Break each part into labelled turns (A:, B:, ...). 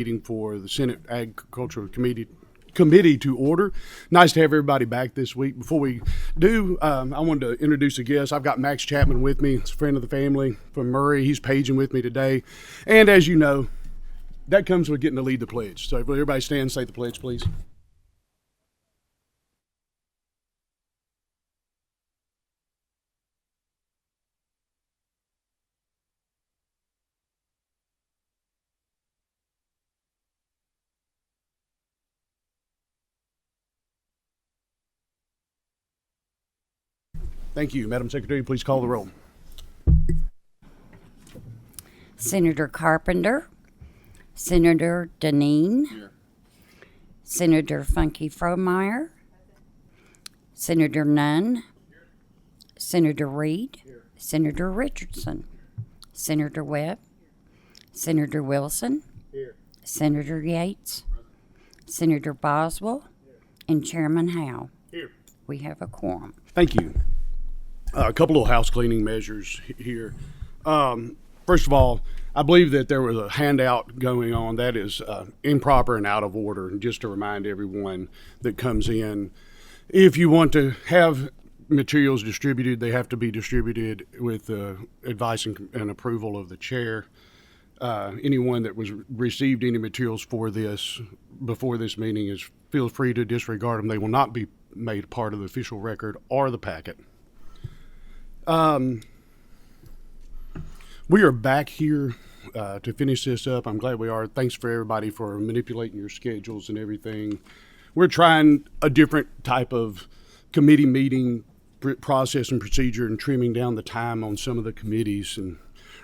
A: meeting for the Senate Agricultural Committee to order. Nice to have everybody back this week. Before we do, I wanted to introduce a guest. I've got Max Chapman with me. It's a friend of the family from Murray. He's paging with me today. And as you know, that comes with getting to lead the pledge. So if everybody stand and say the pledge, please. Thank you. Madam Secretary, please call the roll.
B: Senator Carpenter, Senator Deneen, here. Senator Funky Fromeyer, Senator Nunn, here. Senator Reed, here. Senator Richardson, Senator Webb, Senator Wilson, here. Senator Yates, Senator Boswell, here. And Chairman Howe. Here. We have a quorum.
A: Thank you. A couple of house cleaning measures here. First of all, I believe that there was a handout going on that is improper and out of order. And just to remind everyone that comes in, if you want to have materials distributed, they have to be distributed with advice and approval of the chair. Anyone that was received any materials for this before this meeting feel free to disregard them. They will not be made part of the official record or the packet. We are back here to finish this up. I'm glad we are. Thanks for everybody for manipulating your schedules and everything. We're trying a different type of committee meeting process and procedure and trimming down the time on some of the committees. And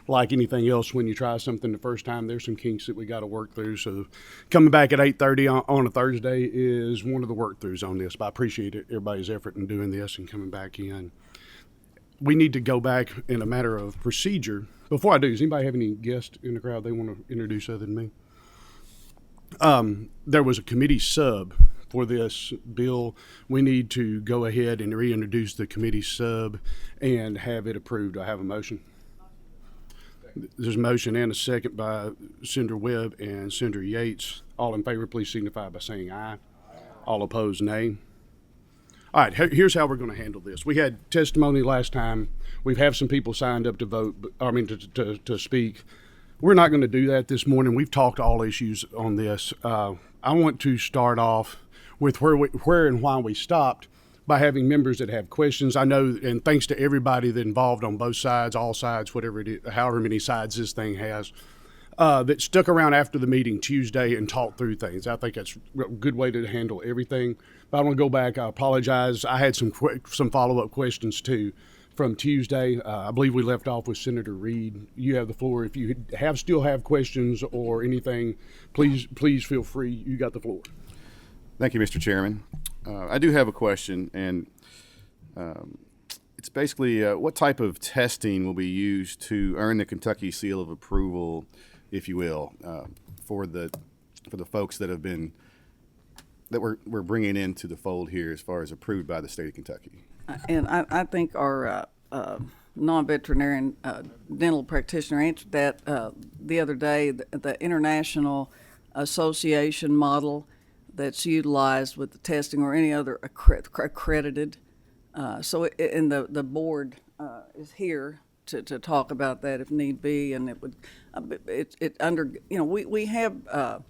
A: like anything else, when you try something the first time, there's some kinks that we got to work through. So coming back at 8:30 on a Thursday is one of the work throughs on this. But I appreciate everybody's effort in doing this and coming back in. We need to go back in a matter of procedure. Before I do, does anybody have any guests in the crowd they want to introduce other than me? There was a committee sub for this bill. We need to go ahead and reintroduce the committee sub and have it approved. Do I have a motion? There's a motion and a second by Senator Webb and Senator Yates. All in favor, please signify by saying aye. All opposed, nay. All right, here's how we're going to handle this. We had testimony last time. We have some people signed up to vote, to speak. We're not going to do that this morning. We've talked all issues on this. I want to start off with where and why we stopped by having members that have questions. I know, and thanks to everybody that involved on both sides, all sides, whatever it is, however many sides this thing has, that stuck around after the meeting Tuesday and talked through things. I think that's a good way to handle everything. But I want to go back. I apologize. I had some follow-up questions, too, from Tuesday. I believe we left off with Senator Reed. You have the floor. If you still have questions or anything, please feel free. You got the floor.
C: Thank you, Mr. Chairman. I do have a question, and it's basically what type of testing will be used to earn the Kentucky seal of approval, if you will, for the folks that we're bringing into the fold here as far as approved by the state of Kentucky.
D: And I think our non-veterinarian dental practitioner answered that the other day. The International Association model that's utilized with the testing or any other accredited. And the board is here to talk about that if need be, and it would we have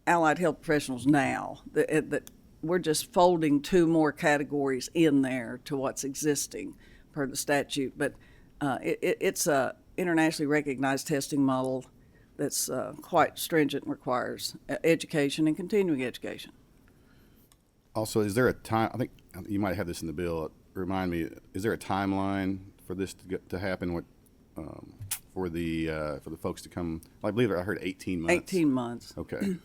D: allied health professionals now that we're just folding two more categories in there to what's existing per the statute, but it's a internationally recognized testing model that's quite stringent and requires education and continuing education.
C: Also, is there a time? I think you might have this in the bill. Remind me, is there a timeline for this to happen? For the folks to come? I believe I heard 18 months.
D: 18 months.
C: Okay.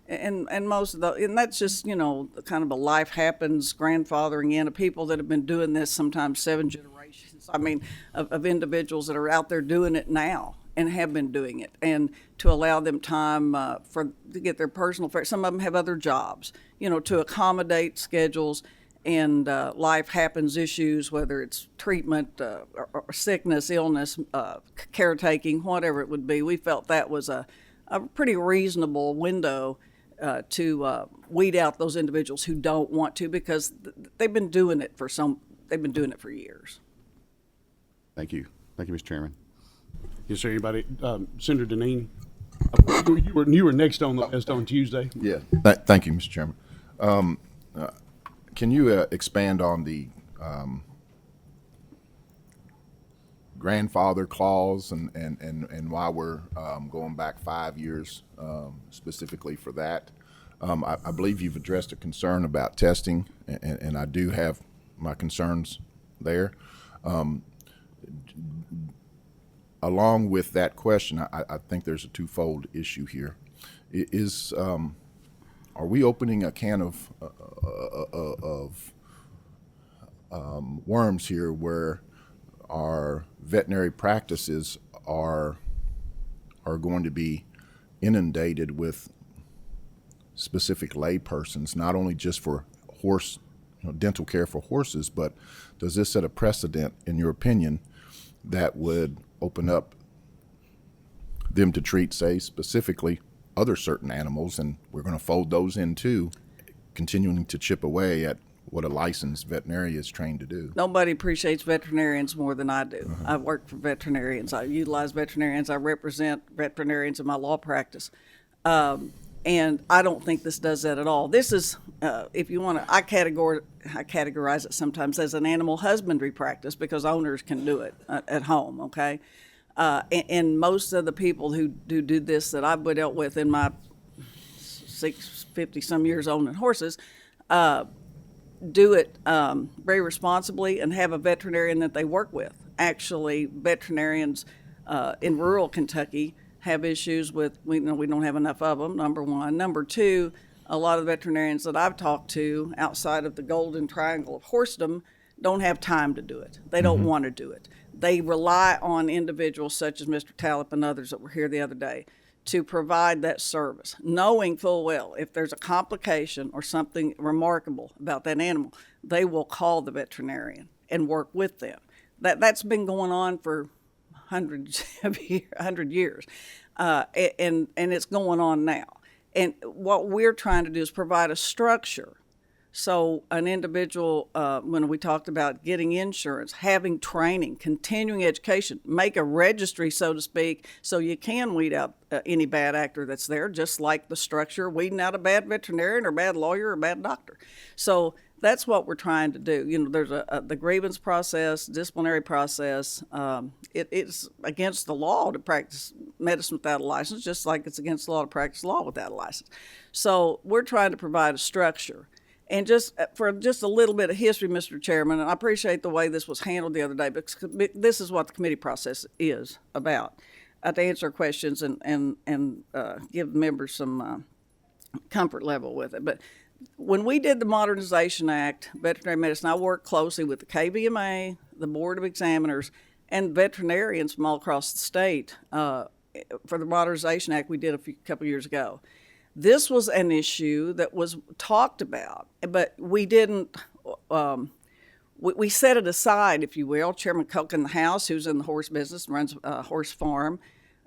D: And most of and that's just kind of a life happens grandfathering in of people that have been doing this sometimes 7 generations. I mean, of individuals that are out there doing it now and have been doing it, and to allow them time to get their personal affairs. Some of them have other jobs, to accommodate schedules and life happens issues, whether it's treatment or sickness, illness, caretaking, whatever it would be. We felt that was a a pretty reasonable window to weed out those individuals who don't want to, because they've been doing it for years.
C: Thank you. Thank you, Mr. Chairman.
A: Is there anybody, Senator Deneen? You were next on the list on Tuesday.
E: Yeah. Thank you, Mr. Chairman. Can you expand on the grandfather clause and why we're going back 5 years specifically for that? I believe you've addressed a concern about testing, and I do have my concerns there. Along with that question, I think there's a twofold issue here. Are we opening a can of worms here, where our veterinary practices are going to be inundated with specific laypersons, not only just for horse, dental care for horses, but does this set a precedent, in your opinion, that would open up them to treat, say, specifically other certain animals, and we're going to fold those in too, continuing to chip away at what a licensed veterinarian is trained to do?
D: Nobody appreciates veterinarians more than I do. I've worked for veterinarians. I utilize veterinarians. I represent veterinarians in my law practice. And I don't think this does that at all. This is, if you want to, I categorize it sometimes as an animal husbandry practice, because owners can do it at home, okay? And most of the people who do this that I've dealt with in my 50-some years owning horses, do it very responsibly and have a veterinarian that they work with. Actually, veterinarians in rural Kentucky have issues with, we don't have enough of them, number one. Number two, a lot of the veterinarians that I've talked to outside of the golden triangle of horsedom don't have time to do it. They don't want to do it. They rely on individuals such as Mr. Talip and others that were here the other day to provide that service, knowing full well if there's a complication or something remarkable about that animal, they will call the veterinarian and work with them. That's been going on for hundred years, and it's going on now. And what we're trying to do is provide a structure. So an individual, when we talked about getting insurance, having training, continuing education, make a registry, so to speak, so you can weed out any bad actor that's there, just like the structure weeding out a bad veterinarian or bad lawyer or bad doctor. So that's what we're trying to do. There's the grievance process, disciplinary process. It's against the law to practice medicine without a license, just like it's against the law to practice law without a license. So we're trying to provide a structure. And just for just a little bit of history, Mr. Chairman, and I appreciate the way this was handled the other day, because this is what the committee process is about, to answer questions and give members some comfort level with it. But when we did the Modernization Act, veterinary medicine, I worked closely with the KVMA, the Board of Examiners, and veterinarians from all across the state for the Modernization Act we did a couple years ago. This was an issue that was talked about, but we didn't, we set it aside, if you will. Chairman Cook in the House, who's in the horse business and runs a horse farm,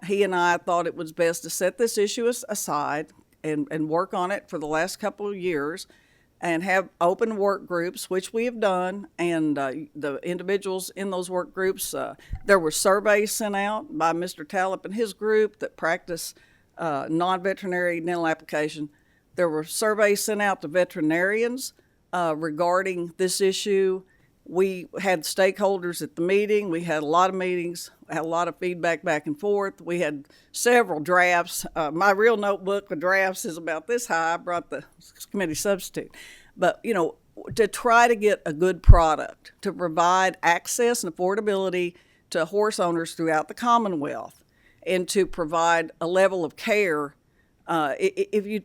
D: he and I thought it was best to set this issue aside and work on it for the last couple of years and have open work groups, which we have done. And the individuals in those work groups, there were surveys sent out by Mr. Talip and his group that practice non-veterinary dental application. There were surveys sent out to veterinarians regarding this issue. We had stakeholders at the meeting. We had a lot of meetings, had a lot of feedback back and forth. We had several drafts. My real notebook with drafts is about this high. I brought the committee substitute. But, to try to get a good product, to provide access and affordability to horse owners throughout the Commonwealth, and to provide a level of care. If you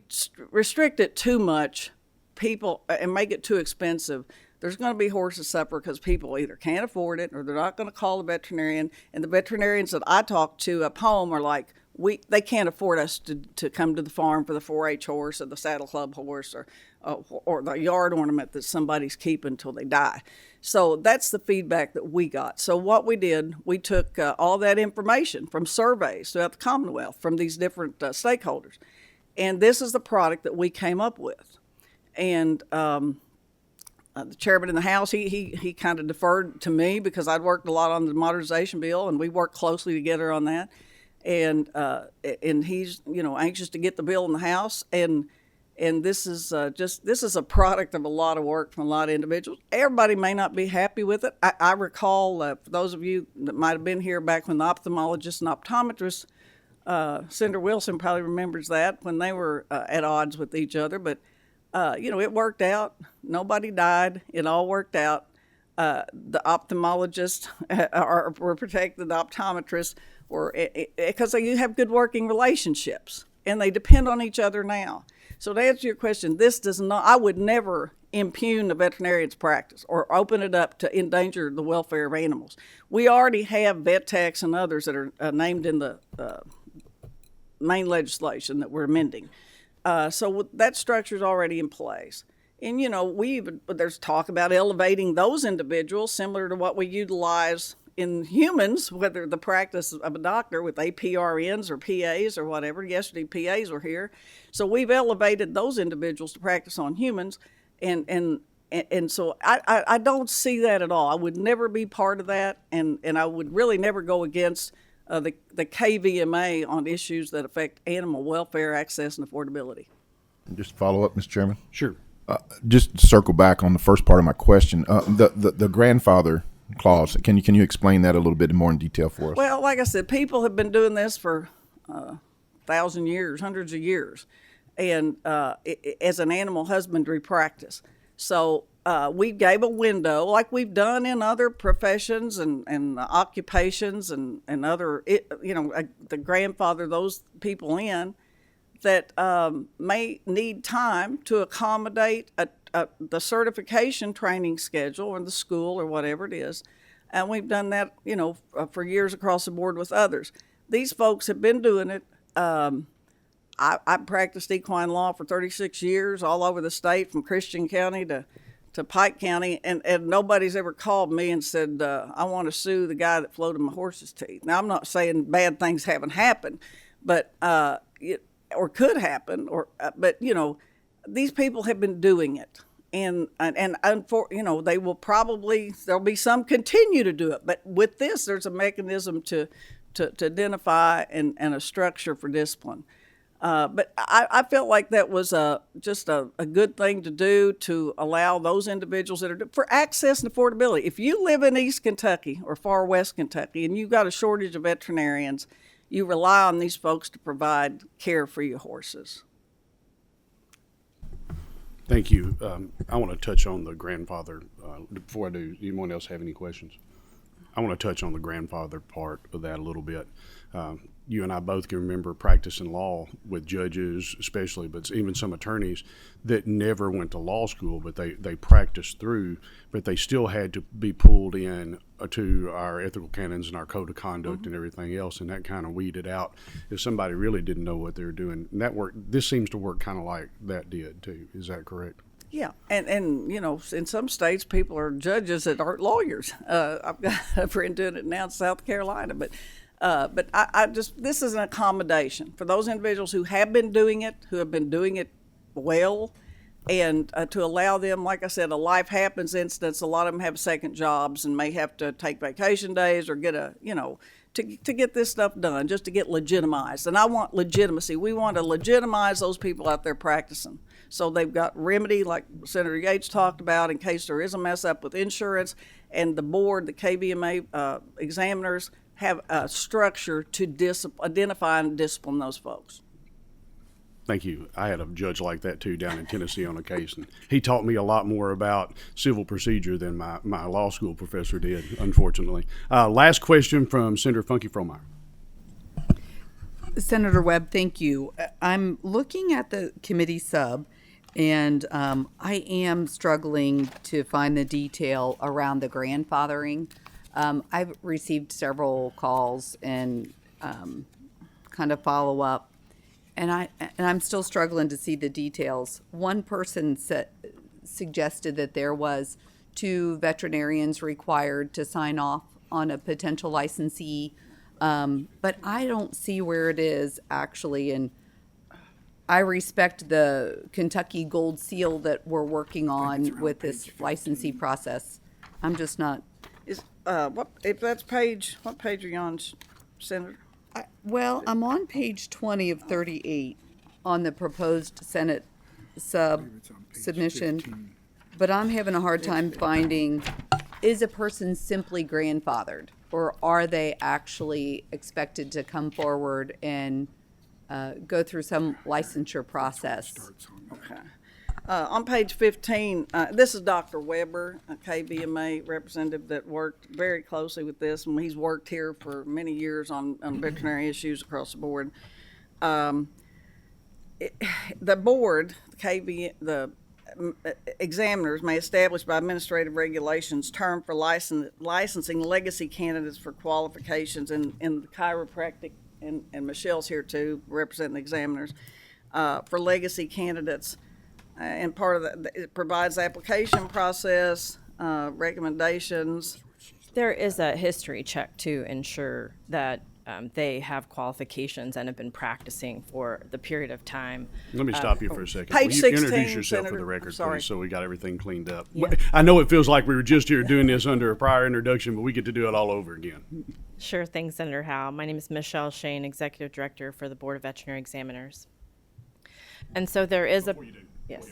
D: restrict it too much, people, and make it too expensive, there's going to be horses suffer because people either can't afford it or they're not going to call a veterinarian. And the veterinarians that I talk to up home are like, they can't afford us to come to the farm for the 4-H horse or the saddle club horse or the yard ornament that somebody's keeping until they die. So that's the feedback that we got. So what we did, we took all that information from surveys throughout the Commonwealth from these different stakeholders, and this is the product that we came up with. And the chairman in the House, he kind of deferred to me because I'd worked a lot on the modernization bill, and we worked closely together on that. And he's anxious to get the bill in the House, and this is this is a product of a lot of work from a lot of individuals. Everybody may not be happy with it. I recall, for those of you that might have been here back when the ophthalmologists and optometrists, Senator Wilson probably remembers that, when they were at odds with each other. But it worked out. Nobody died. It all worked out. The ophthalmologists were protected. The optometrists were, because you have good working relationships, and they depend on each other now. So to answer your question, this does not, I would never impugn the veterinarian's practice or open it up to endanger the welfare of animals. We already have vet techs and others that are named in the main legislation that we're amending. So that structure is already in place. And, there's talk about elevating those individuals similar to what we utilize in humans, whether the practice of a doctor with APRNs or PAs or whatever. Yesterday, PAs were here. So we've elevated those individuals to practice on humans. And so I don't see that at all. I would never be part of that. And I would really never go against the KVMA on issues that affect animal welfare, access, and affordability.
E: Just follow up, Mr. Chairman.
A: Sure.
E: Just to circle back on the first part of my question, the grandfather clause. Can you explain that a little bit more in detail for us?
D: Well, like I said, people have been doing this for 1,000 years, hundreds of years, and as an animal husbandry practice. So we gave a window, like we've done in other professions and occupations and other, the grandfather those people in that may need time to accommodate the certification training schedule or the school or whatever it is. And we've done that, for years across the board with others. These folks have been doing it. I practiced equine law for 36 years all over the state, from Christian County to Pike County, and nobody's ever called me and said, I want to sue the guy that floated my horse's teeth. Now, I'm not saying bad things haven't happened, but or could happen, but these people have been doing it, and they will probably, there'll be some continue to do it, but with this, there's a mechanism to identify and a structure for discipline. But I felt like that was just a good thing to do, to allow those individuals that are for access and affordability. If you live in East Kentucky or far West Kentucky and you've got a shortage of veterinarians, you rely on these folks to provide care for your horses.
A: Thank you. I want to touch on the grandfather. Before I do, anyone else have any questions? I want to touch on the grandfather part of that a little bit. You and I both can remember practicing law with judges, especially, but even some attorneys that never went to law school, but they practiced through, but they still had to be pulled in to our ethical canons and our code of conduct and everything else, and that kind of weeded out if somebody really didn't know what they were doing. And that worked. This seems to work kind of like that did too. Is that correct?
D: Yeah, and in some states, people are judges that aren't lawyers. I've got a friend doing it now in South Carolina, but I just, this is an accommodation for those individuals who have been doing it, who have been doing it well, and to allow them, like I said, a life happens instance. A lot of them have second jobs and may have to take vacation days or get to get this stuff done, just to get legitimized. And I want legitimacy. We want to legitimize those people out there practicing. So they've got remedy, like Senator Yates talked about, in case there is a mess up with insurance, and the board, the KVMA examiners, have a structure to identify and discipline those folks.
A: Thank you. I had a judge like that too down in Tennessee on a case, and he taught me a lot more about civil procedure than my law school professor did, unfortunately. Last question from Senator Funky Fromeyer.
F: Senator Webb, thank you. I'm looking at the committee sub, and I am struggling to find the detail around the grandfathering. I've received several calls and kind of follow up, and I'm still struggling to see the details. One person suggested that there was 2 veterinarians required to sign off on a potential licensee, but I don't see where it is actually. And I respect the Kentucky Gold Seal that we're working on with this licensee process. I'm just not.
D: Is, what, if that's page, what page are you on, Senator?
F: Well, I'm on page 20 of 38 on the proposed Senate submission, but I'm having a hard time finding, is a person simply grandfathered, or are they actually expected to come forward and go through some licensure process?
D: Okay. On page 15, this is Dr. Weber, a KBMA representative that worked very closely with this, and he's worked here for many years on veterinary issues across the board. The board, the examiners may establish by administrative regulations term for licensing legacy candidates for qualifications in the chiropractic, and Michelle's here too, representing the examiners, for legacy candidates. And part of that, it provides application process, recommendations.
G: There is a history check to ensure that they have qualifications and have been practicing for the period of time.
A: Let me stop you for a second.
D: Page
A: Will you
D: 16,
A: introduce yourself for
D: Senator?
A: the record,
D: Sorry.
A: please, so we got everything cleaned up.
G: Yeah.
A: I know it feels like we were just here doing this under a prior introduction, but we get to do it all over again.
G: Sure thing, Senator Howe. My name is Michelle Shane, Executive Director for the Board of Veterinary Examiners. And so there is a... Yes.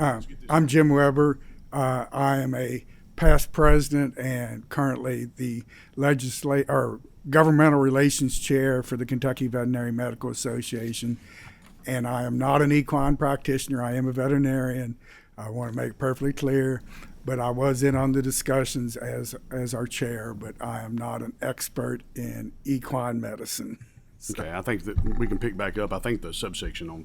H: I'm Jim Weber. I am a past president and currently the governmental relations chair for the Kentucky Veterinary Medical Association. And I am not an equine practitioner. I am a veterinarian. I want to make it perfectly clear. But I was in on the discussions as our chair, but I am not an expert in equine medicine.
A: Okay, I think that we can pick back up. I think the subsection on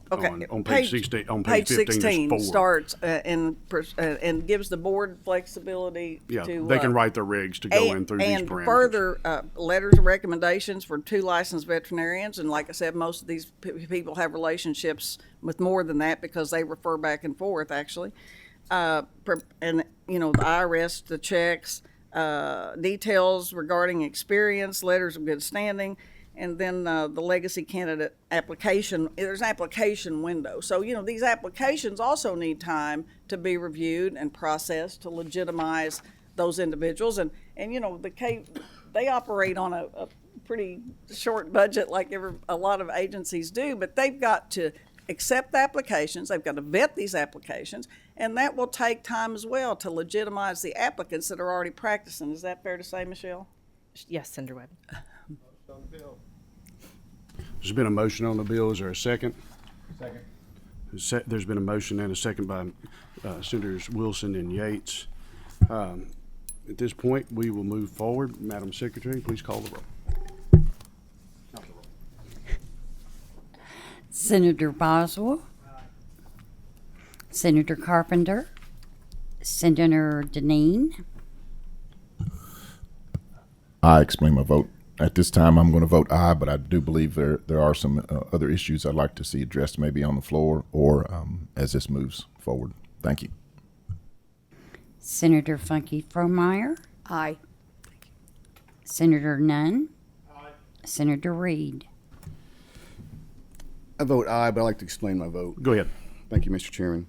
A: page 16, on
D: Page
A: page 15
D: 16
A: is 4.
D: starts and gives the board flexibility
A: Yeah,
D: to.
A: they can write their regs to go in through these
D: And
A: parameters.
D: further, letters of recommendations for 2 licensed veterinarians. And like I said, most of these people have relationships with more than that because they refer back and forth, actually. And, the IRS, the checks, details regarding experience, letters of good standing, and then the legacy candidate application. There's an application window. So, these applications also need time to be reviewed and processed to legitimize those individuals. And they operate on a pretty short budget like a lot of agencies do, but they've got to accept the applications. They've got to vet these applications, and that will take time as well to legitimize the applicants that are already practicing. Is that fair to say, Michelle?
G: Yes, Senator Webb.
A: There's been a motion on the bill. Is there a second? Second. There's been a motion and a second by Senators Wilson and Yates. At this point, we will move forward. Madam Secretary, please call the roll.
B: Senator Boswell. Senator Carpenter. Senator Deneen.
E: I explain my vote. At this time, I'm going to vote aye, but I do believe there are some other issues I'd like to see addressed maybe on the floor or as this moves forward. Thank you.
B: Senator Funky Fromeyer.
F: Aye.
B: Senator Nunn. Aye. Senator Reed.
C: I vote aye, but I'd like to explain my vote.
A: Go ahead.
C: Thank you, Mr. Chairman.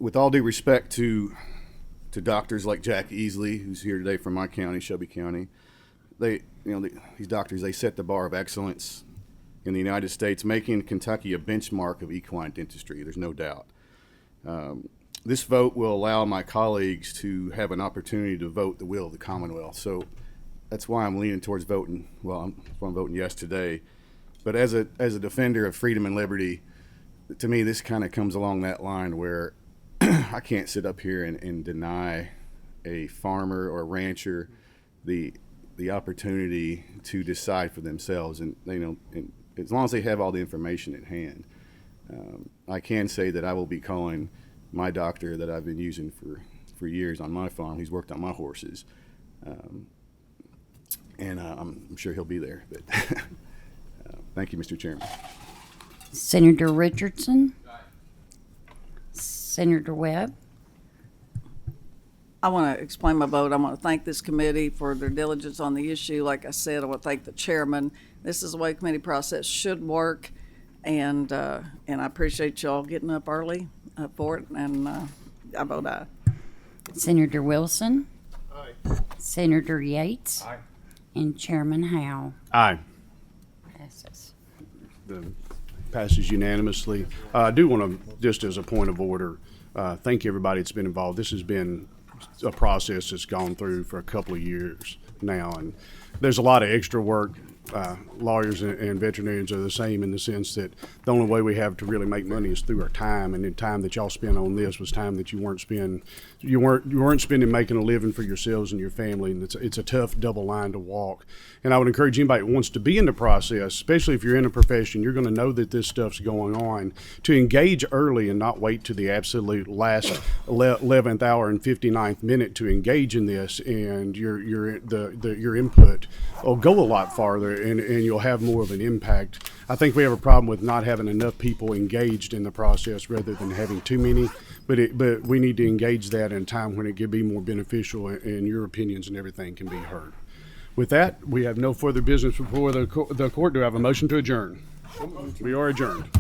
C: With all due respect to doctors like Jack Easley, who's here today from my county, Shelby County, these doctors, they set the bar of excellence in the United States, making Kentucky a benchmark of equine dentistry. There's no doubt. This vote will allow my colleagues to have an opportunity to vote the will of the Commonwealth. So that's why I'm leaning towards voting. Well, I'm voting yes today. But as a defender of freedom and liberty, to me, this kind of comes along that line where I can't sit up here and deny a farmer or a rancher the opportunity to decide for themselves, and and as long as they have all the information at hand. I can say that I will be calling my doctor that I've been using for years on my farm. He's worked on my horses, and I'm sure he'll be there. But Thank you, Mr. Chairman.
B: Senator Richardson. Senator Webb.
D: I want to explain my vote. I want to thank this committee for their diligence on the issue. Like I said, I want to thank the chairman. This is the way committee process should work, and I appreciate y'all getting up early for it, and I vote aye.
B: Senator Wilson. Senator Yates. And Chairman Howe.
A: Aye.
B: Passes.
A: Passes unanimously. I do want to, just as a point of order, thank everybody that's been involved. This has been a process that's gone through for a couple of years now, and there's a lot of extra work. Lawyers and veterinarians are the same in the sense that the only way we have to really make money is through our time, and the time that y'all spent on this was time that you weren't spending making a living for yourselves and your family, and it's a tough double line to walk. And I would encourage anybody who wants to be in the process, especially if you're in a profession, you're going to know that this stuff's going on, to engage early and not wait to the absolute last 11th hour and 59th minute to engage in this, and your input will go a lot farther, and you'll have more of an impact. I think we have a problem with not having enough people engaged in the process rather than having too many, but we need to engage that in a time when it could be more beneficial and your opinions and everything can be heard. With that, we have no further business before the court. Do I have a motion to adjourn? We are adjourned.